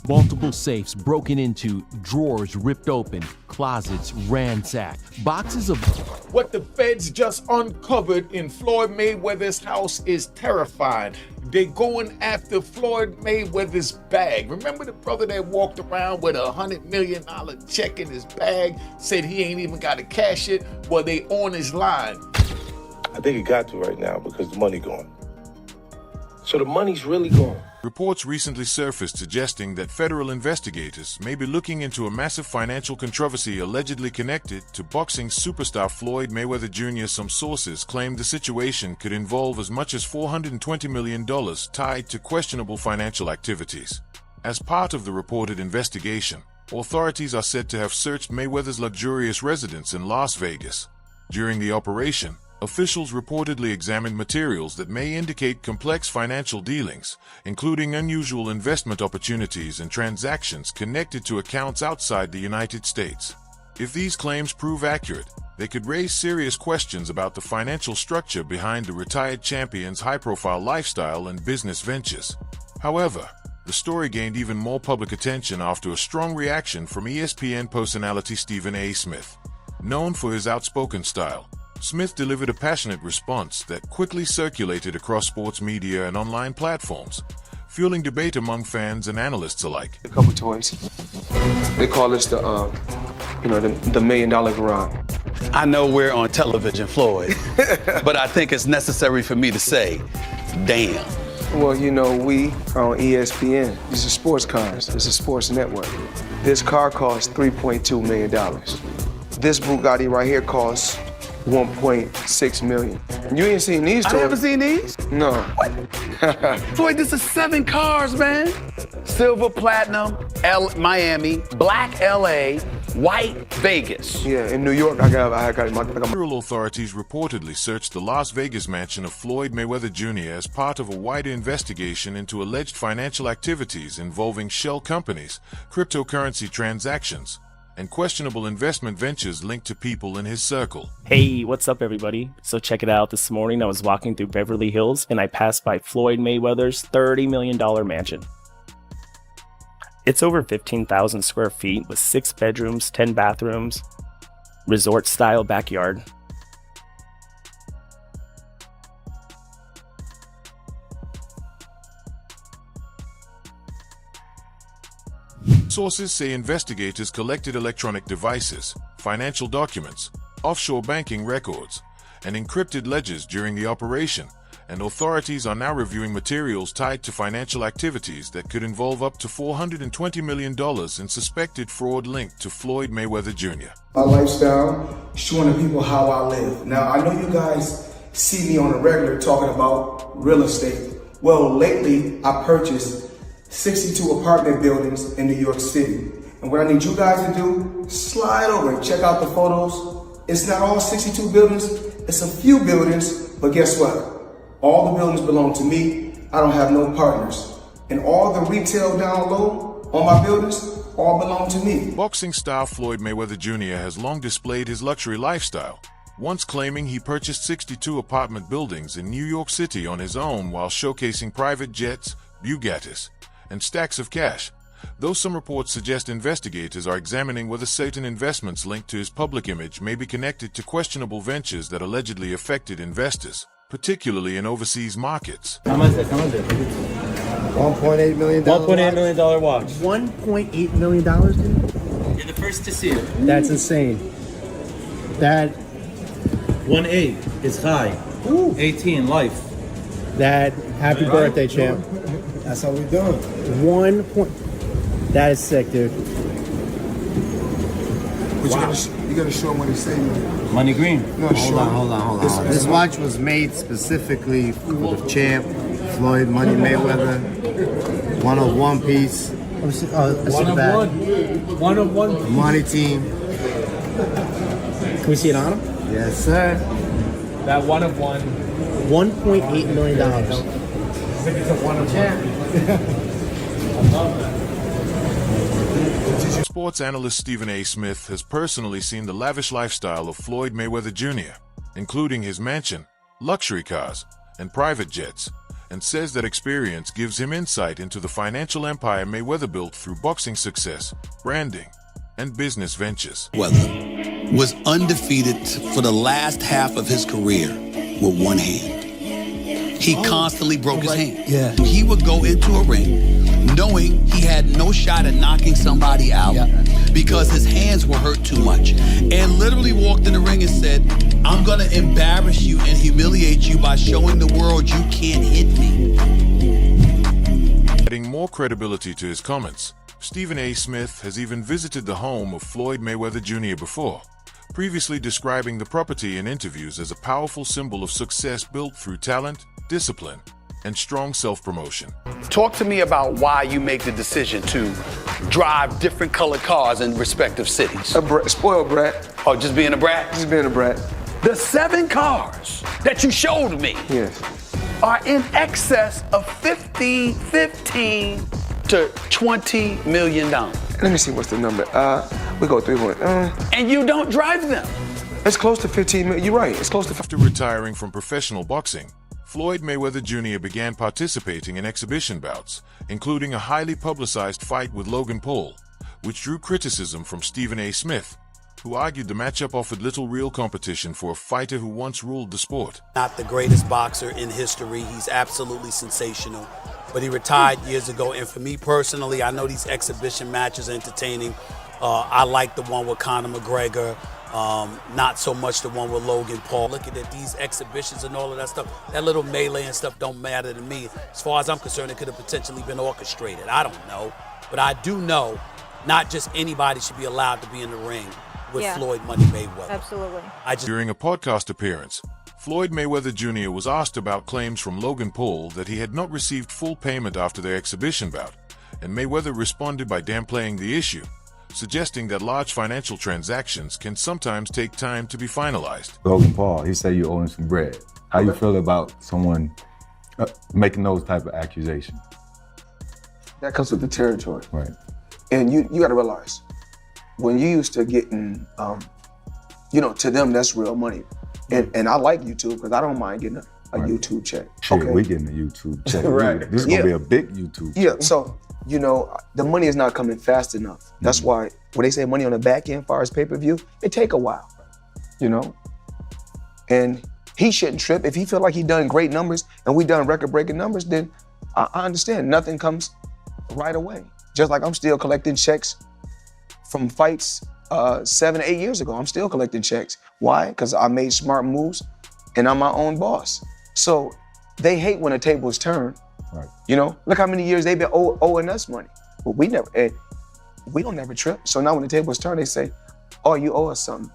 Multiple safes broken into, drawers ripped open, closets ransacked, boxes of... What the feds just uncovered in Floyd Mayweather's house is terrifying. They're going after Floyd Mayweather's bag. Remember the brother that walked around with $100 million check in his bag, said he ain't even got to cash it? Well, they on his line. I think it got to right now because the money gone. So the money's really gone. Reports recently surfaced suggesting that federal investigators may be looking into a massive financial controversy allegedly connected to boxing superstar Floyd Mayweather Jr. Some sources claim the situation could involve as much as $420 million tied to questionable financial activities. As part of the reported investigation, authorities are said to have searched Mayweather's luxurious residence in Las Vegas. During the operation, officials reportedly examined materials that may indicate complex financial dealings, including unusual investment opportunities and transactions connected to accounts outside the United States. If these claims prove accurate, they could raise serious questions about the financial structure behind the retired champion's high-profile lifestyle and business ventures. However, the story gained even more public attention after a strong reaction from ESPN personality Stephen A. Smith. Known for his outspoken style, Smith delivered a passionate response that quickly circulated across sports media and online platforms, fueling debate among fans and analysts alike. A couple toys. They call this the $1 million garage. I know we're on television, Floyd, but I think it's necessary for me to say, damn. Well, we are on ESPN. These are sports cars. It's a sports network. This car costs $3.2 million. This Bugatti right here costs $1.6 million. You ain't seen these toys? I haven't seen these? No. What? Floyd, this is 7 cars, man. Silver, platinum, Miami, black LA, white Vegas. Yeah, in New York, I got Federal authorities reportedly searched the Las Vegas mansion of Floyd Mayweather Jr. as part of a wider investigation into alleged financial activities involving shell companies, cryptocurrency transactions, and questionable investment ventures linked to people in his circle. Hey, what's up everybody? So check it out, this morning I was walking through Beverly Hills and I passed by Floyd Mayweather's $30 million mansion. It's over 15,000 square feet with 6 bedrooms, 10 bathrooms, resort style backyard. Sources say investigators collected electronic devices, financial documents, offshore banking records, and encrypted ledgers during the operation, and authorities are now reviewing materials tied to financial activities that could involve up to $420 million in suspected fraud linked to Floyd Mayweather Jr. My lifestyle, showing the people how I live. Now, I know you guys see me on a regular talking about real estate. Well, lately, I purchased 62 apartment buildings in New York City. And what I need you guys to do, slide over and check out the photos. It's not all 62 buildings, it's a few buildings, but guess what? All the buildings belong to me. I don't have no partners. And all the retail down low on my buildings all belong to me. Boxing star Floyd Mayweather Jr. has long displayed his luxury lifestyle, once claiming he purchased 62 apartment buildings in New York City on his own while showcasing private jets, Bugattis, and stacks of cash, though some reports suggest investigators are examining whether certain investments linked to his public image may be connected to questionable ventures that allegedly affected investors, particularly in overseas markets. How much is it? $1.8 million. $1.8 million watch. $1.8 million, dude? You're the first to see it. That's insane. That 1.8 is high. Ooh. 18 life. That happy birthday, champ. That's how we doing. 1 point. That is sick, dude. But wow. You gotta show them what he's saying. Money green. No, Hold on. This watch was made specifically for the champ, Floyd Money Mayweather. 101 piece. One of one. Money team. Can we see it on him? Yes, sir. That one of one. $1.8 million. It's a one of one. I love that. Sports analyst Stephen A. Smith has personally seen the lavish lifestyle of Floyd Mayweather Jr., including his mansion, luxury cars, and private jets, and says that experience gives him insight into the financial empire Mayweather built through boxing success, branding, and business ventures. Mayweather was undefeated for the last half of his career with one hand. He constantly broke his hand. Yeah. He would go into a ring knowing he had no shot at knocking somebody out because his hands were hurt too much, and literally walked in the ring and said, I'm going to embarrass you and humiliate you by showing the world you can't hit me. Adding more credibility to his comments, Stephen A. Smith has even visited the home of Floyd Mayweather Jr. before, previously describing the property in interviews as a powerful symbol of success built through talent, discipline, and strong self-promotion. Talk to me about why you make the decision to drive different colored cars in respective cities. Spoiled brat. Oh, just being a brat? Just being a brat. The 7 cars that you showed me are in excess of $15 to $20 million. Let me see what's the number. We go 300. And you don't drive them. It's close to 15 million. You're right. It's close to. After retiring from professional boxing, Floyd Mayweather Jr. began participating in exhibition bouts, including a highly publicized fight with Logan Paul, which drew criticism from Stephen A. Smith, who argued the matchup offered little real competition for a fighter who once ruled the sport. Not the greatest boxer in history. He's absolutely sensational. But he retired years ago, and for me personally, I know these exhibition matches are entertaining. I like the one with Conor McGregor. Not so much the one with Logan Paul. Looking at these exhibitions and all of that stuff, that little melee and stuff don't matter to me. As far as I'm concerned, it could have potentially been orchestrated. I don't know. But I do know not just anybody should be allowed to be in the ring with Floyd Money Mayweather. Absolutely. During a podcast appearance, Floyd Mayweather Jr. was asked about claims from Logan Paul that he had not received full payment after their exhibition bout, and Mayweather responded by downplaying the issue, suggesting that large financial transactions can sometimes take time to be finalized. Logan Paul, he said you owe him some bread. How you feel about someone making those type of accusations? That comes with the territory. Right. And you got to realize, when you used to getting, to them, that's real money. And I like YouTube because I don't mind getting a YouTube check. Shit, we getting a YouTube check. Right. This is going to be a big YouTube check. Yeah, so, the money is not coming fast enough. That's why when they say money on the back end, as far as pay-per-view, it take a while, And he shouldn't trip. If he feel like he done great numbers and we done record-breaking numbers, then I understand. Nothing comes right away. Just like I'm still collecting checks from fights 7 or 8 years ago. I'm still collecting checks. Why? Because I made smart moves and I'm my own boss. So they hate when a table is turned. Right. Look how many years they've been owing us money. But we don't never trip. So now when the table is turned, they say, oh, you owe us something.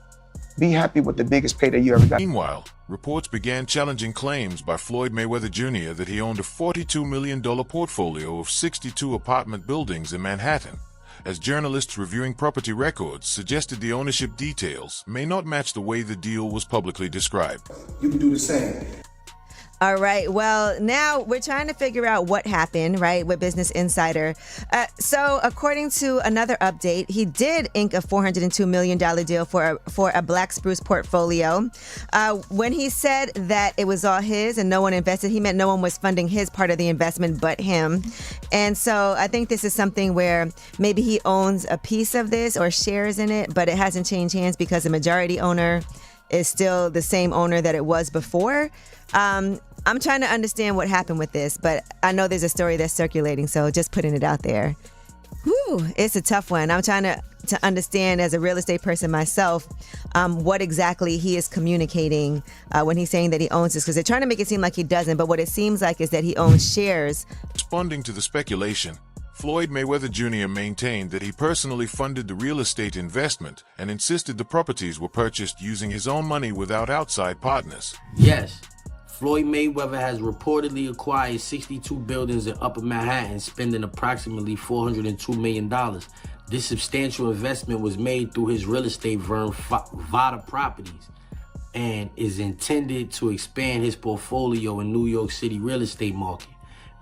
Be happy with the biggest payday you ever got. Meanwhile, reports began challenging claims by Floyd Mayweather Jr. that he owned a $42 million portfolio of 62 apartment buildings in Manhattan, as journalists reviewing property records suggested the ownership details may not match the way the deal was publicly described. You can do the same. All right. Well, now we're trying to figure out what happened, right, with Business Insider. So according to another update, he did ink a $402 million deal for a Black Spruce portfolio. When he said that it was all his and no one invested, he meant no one was funding his part of the investment but him. And so I think this is something where maybe he owns a piece of this or shares in it, but it hasn't changed hands because the majority owner is still the same owner that it was before. I'm trying to understand what happened with this, but I know there's a story that's circulating, so just putting it out there. Whew, it's a tough one. I'm trying to understand, as a real estate person myself, what exactly he is communicating when he's saying that he owns this, because they're trying to make it seem like he doesn't, but what it seems like is that he owns shares. Responding to the speculation, Floyd Mayweather Jr. maintained that he personally funded the real estate investment and insisted the properties were purchased using his own money without outside partners. Yes. Floyd Mayweather has reportedly acquired 62 buildings in Upper Manhattan, spending approximately $402 million. This substantial investment was made through his real estate firm, Vada Properties, and is intended to expand his portfolio in New York City real estate market.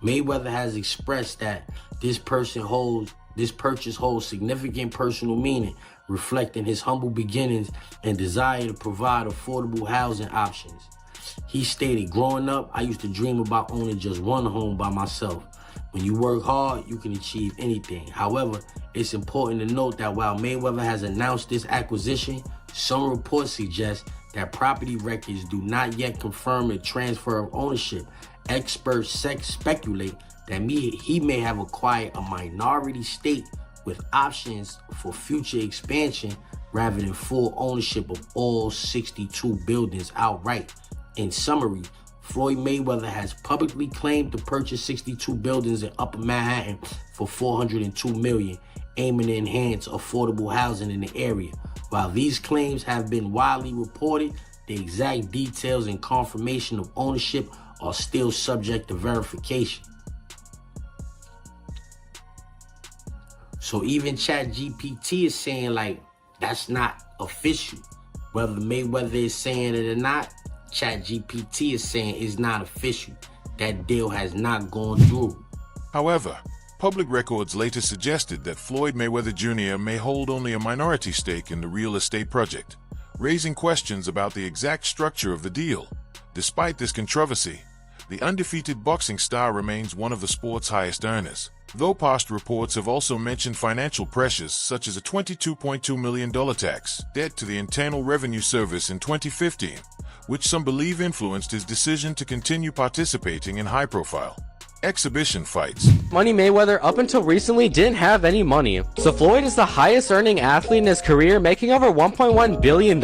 Mayweather has expressed that this purchase holds significant personal meaning, reflecting his humble beginnings and desire to provide affordable housing options. He stated, growing up, I used to dream about owning just one home by myself. When you work hard, you can achieve anything. However, it's important to note that while Mayweather has announced this acquisition, some reports suggest that property records do not yet confirm a transfer of ownership. Experts speculate that he may have acquired a minority stake with options for future expansion rather than full ownership of all 62 buildings outright. In summary, Floyd Mayweather has publicly claimed to purchase 62 buildings in Upper Manhattan for $402 million, aiming to enhance affordable housing in the area. While these claims have been widely reported, the exact details and confirmation of ownership are still subject to verification. So even ChatGPT is saying, like, that's not official. Whether Mayweather is saying it or not, ChatGPT is saying it's not official. That deal has not gone through. However, public records later suggested that Floyd Mayweather Jr. may hold only a minority stake in the real estate project, raising questions about the exact structure of the deal. Despite this controversy, the undefeated boxing star remains one of the sport's highest earners, though past reports have also mentioned financial pressures such as a $22.2 million tax debt to the Internal Revenue Service in 2015, which some believe influenced his decision to continue participating in high-profile exhibition fights. Money Mayweather up until recently didn't have any money, so Floyd is the highest earning athlete in his career, making over $1.1 billion.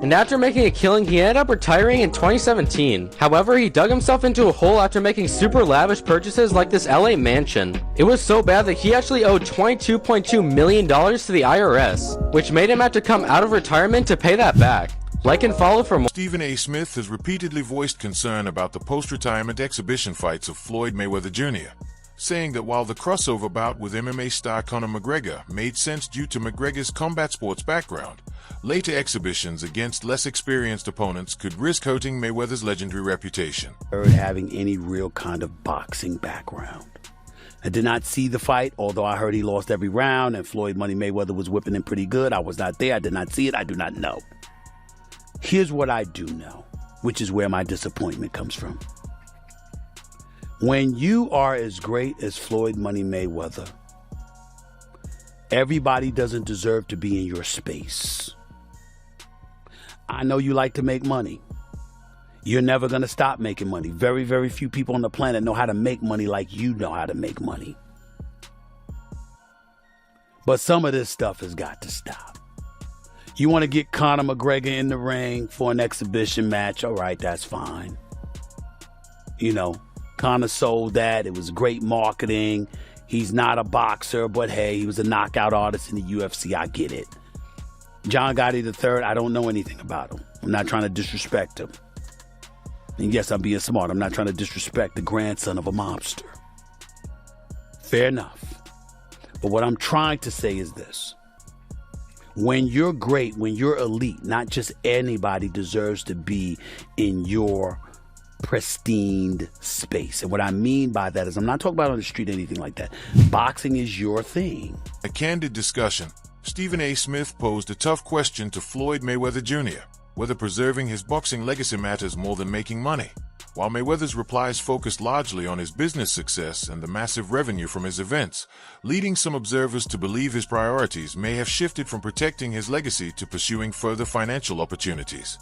And after making a killing, he ended up retiring in 2017. However, he dug himself into a hole after making super lavish purchases like this LA mansion. It was so bad that he actually owed $22.2 million to the IRS, which made him have to come out of retirement to pay that back. Like and follow for more. Stephen A. Smith has repeatedly voiced concern about the post-retirement exhibition fights of Floyd Mayweather Jr., saying that while the crossover bout with MMA star Conor McGregor made sense due to McGregor's combat sports background, later exhibitions against less experienced opponents could risk hurting Mayweather's legendary reputation. Having any real kind of boxing background. I did not see the fight, although I heard he lost every round and Floyd Money Mayweather was whipping him pretty good. I was not there. I did not see it. I do not know. Here's what I do know, which is where my disappointment comes from. When you are as great as Floyd Money Mayweather, everybody doesn't deserve to be in your space. I know you like to make money. You're never going to stop making money. Very, very few people on the planet know how to make money like you know how to make money. But some of this stuff has got to stop. You want to get Conor McGregor in the ring for an exhibition match? All right, that's fine. You know, Conor sold that. It was great marketing. He's not a boxer, but hey, he was a knockout artist in the UFC. I get it. John Gotti III, I don't know anything about him. I'm not trying to disrespect him. And yes, I'm being smart. I'm not trying to disrespect the grandson of a mobster. Fair enough. But what I'm trying to say is this. When you're great, when you're elite, not just anybody deserves to be in your pristine space. And what I mean by that is I'm not talking about on the street or anything like that. Boxing is your thing. A candid discussion, Stephen A. Smith posed a tough question to Floyd Mayweather Jr., whether preserving his boxing legacy matters more than making money. While Mayweather's replies focused largely on his business success and the massive revenue from his events, leading some observers to believe his priorities may have shifted from protecting his legacy to pursuing further financial opportunities.